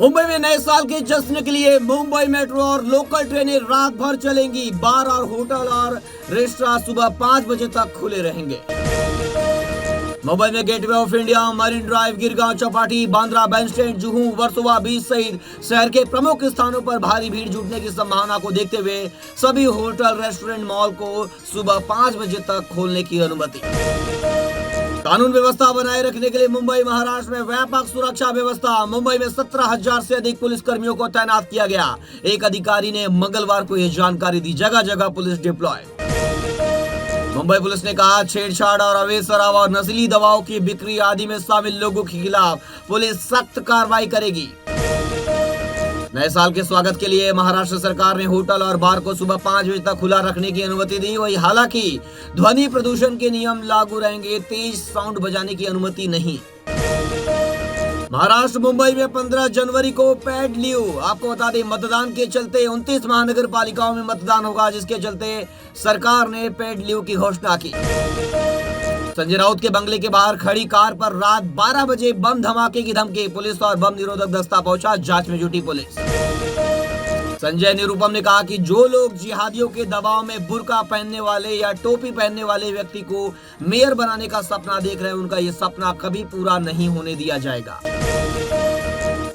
मुंबई में नए साल के जश्न के लिए मुंबई मेट्रो और लोकल ट्रेनें रात भर चलेंगी। बार और होटल और रेस्टोरेंट सुबह 5 बजे तक खुले रहेंगे। मुंबई में Gateway of India, Marine Drive, Girgaon Chowpatty, Bandra Bandstand, Juhu, Versova beach सहित शहर के प्रमुख स्थानों पर भारी भीड़ जुटने की संभावना को देखते हुए सभी होटल, रेस्टोरेंट, मॉल को सुबह 5 बजे तक खोलने की अनुमति। कानून व्यवस्था बनाए रखने के लिए मुंबई महाराष्ट्र में व्यापक सुरक्षा व्यवस्था। मुंबई में 17,000 से अधिक पुलिस कर्मियों को तैनात किया गया। एक अधिकारी ने मंगलवार को यह जानकारी दी। जगह जगह पुलिस डिप्लॉय। मुंबई पुलिस ने कहा, छेड़छाड़ और अवैध शराब और नशीली दवाओं की बिक्री आदि में शामिल लोगों के खिलाफ पुलिस सख्त कार्रवाई करेगी। नए साल के स्वागत के लिए महाराष्ट्र सरकार ने होटल और बार को सुबह 5 बजे तक खुला रखने की अनुमति दी। वही हालांकि ध्वनि प्रदूषण के नियम लागू रहेंगे। तेज साउंड बजाने की अनुमति नहीं। महाराष्ट्र मुंबई में 15 जनवरी को पेड लीव। आपको बता दें, मतदान के चलते 29 महानगर पालिकाओं में मतदान होगा, जिसके चलते सरकार ने पेड लीव की घोषणा की। संजय राउत के बंगले के बाहर खड़ी कार पर रात 12 बजे बम धमाके की धमकी। पुलिस और बम निरोधक दस्ता पहुंचा, जांच में जुटी पुलिस। संजय निरुपम ने कहा कि जो लोग जिहादियों के दबाव में बुर्का पहनने वाले या टोपी पहनने वाले व्यक्ति को मेयर बनाने का सपना देख रहे हैं, उनका ये सपना कभी पूरा नहीं होने दिया जाएगा।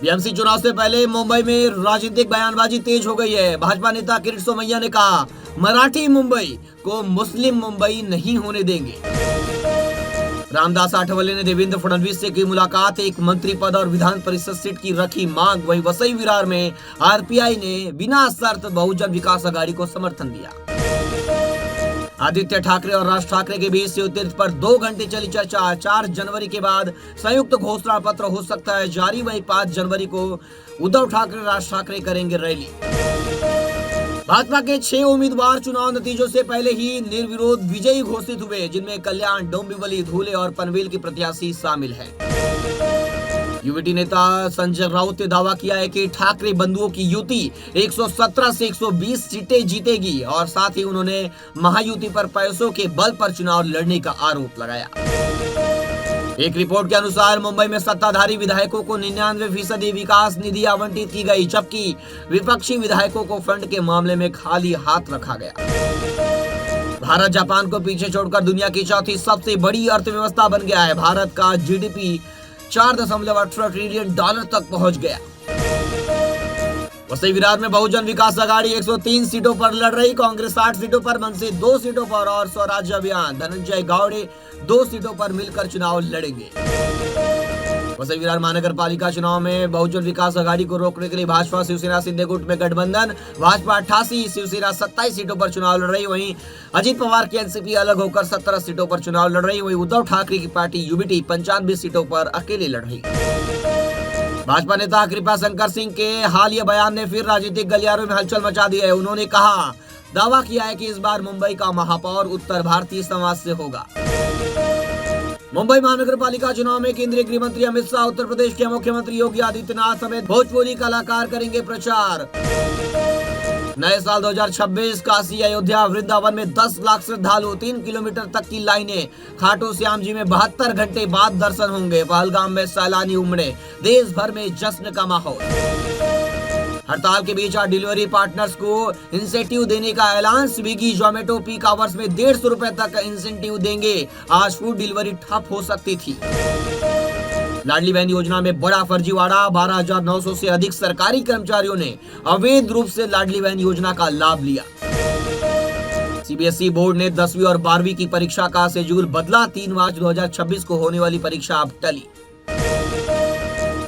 बीएमसी चुनाव से पहले मुंबई में राजनीतिक बयानबाजी तेज हो गई है। भाजपा नेता किरीट सोमैया ने कहा, मराठी मुंबई को मुस्लिम मुंबई नहीं होने देंगे। रामदास आठवले ने देवेंद्र फडणवीस से की मुलाकात। एक मंत्री पद और विधान परिषद सीट की रखी मांग। वहीं वसई विरार में आरपीआई ने बिना शर्त बहुजन विकास आघाड़ी को समर्थन दिया। आदित्य ठाकरे और राज ठाकरे के बीच शिव तीर्थ पर 2 घंटे चली चर्चा। 4 जनवरी के बाद संयुक्त घोषणा पत्र हो सकता है जारी। वहीं 5 जनवरी को उद्धव ठाकरे, राज ठाकरे करेंगे रैली। भाजपा के 6 उम्मीदवार चुनाव नतीजों से पहले ही निर्विरोध विजयी घोषित हुए, जिनमें कल्याण, डोंबिवली, धूले और पनवेल की प्रत्याशी शामिल हैं। यूवीटी नेता संजय राउत ने दावा किया है कि ठाकरे बंधुओं की युति 117 से 120 सीटें जीतेगी और साथ ही उन्होंने महायुति पर पैसों के बल पर चुनाव लड़ने का आरोप लगाया। एक रिपोर्ट के अनुसार मुंबई में सत्ताधारी विधायकों को 99% विकास निधि आवंटित की गई, जबकि विपक्षी विधायकों को फंड के मामले में खाली हाथ रखा गया। भारत जापान को पीछे छोड़कर दुनिया की चौथी सबसे बड़ी अर्थव्यवस्था बन गया है। भारत का जीडीपी 4.18 ट्रिलियन डॉलर तक पहुंच गया। वसई विरार में बहुजन विकास आघाड़ी 103 सीटों पर लड़ रही। कांग्रेस 60 सीटों पर, मनसे 2 सीटों पर और स्वराज्य अभियान धनंजय गावड़े 2 सीटों पर मिलकर चुनाव लड़ेंगे। वसई विरार महानगर पालिका चुनाव में बहुजन विकास आघाड़ी को रोकने के लिए भाजपा शिवसेना सिंधे गुट में गठबंधन। भाजपा 88, शिवसेना 27 सीटों पर चुनाव लड़ रही। वहीं अजित पवार की एनसीपी अलग होकर 17 सीटों पर चुनाव लड़ रही। वहीं उद्धव ठाकरे की पार्टी यूबीटी 95 सीटों पर अकेले लड़ रही। भाजपा नेता कृपा शंकर सिंह के हालिया बयान ने फिर राजनीतिक गलियारों में हलचल मचा दी है। उन्होंने दावा किया है कि इस बार मुंबई का महापौर उत्तर भारतीय समाज से होगा। मुंबई महानगर पालिका चुनाव में केंद्रीय गृह मंत्री अमित शाह, उत्तर प्रदेश के मुख्यमंत्री योगी आदित्यनाथ समेत भोजपुरी कलाकार करेंगे प्रचार। नए साल 2026 काशी, अयोध्या, वृंदावन में 10 लाख श्रद्धालु, 3 किलोमीटर तक की लाइनें। खाटू श्याम जी में 72 घंटे बाद दर्शन होंगे। पहलगाम में सैलानी उमड़े। देश भर में जश्न का माहौल। हड़ताल के बीच आज डिलीवरी पार्टनर्स को इंसेंटिव देने का ऐलान। स्विगी, जोमेटो पीक आवर्स में 150 रुपए तक इंसेंटिव देंगे। आज फूड डिलीवरी ठप हो सकती थी। लाडली बहन योजना में बड़ा फर्जीवाड़ा। 12,900 से अधिक सरकारी कर्मचारियों ने अवैध रूप से लाडली बहन योजना का लाभ लिया। सीबीएसई बोर्ड ने 10वीं और 12वीं की परीक्षा का शेड्यूल बदला। 3 मार्च 2026 को होने वाली परीक्षा अब टली।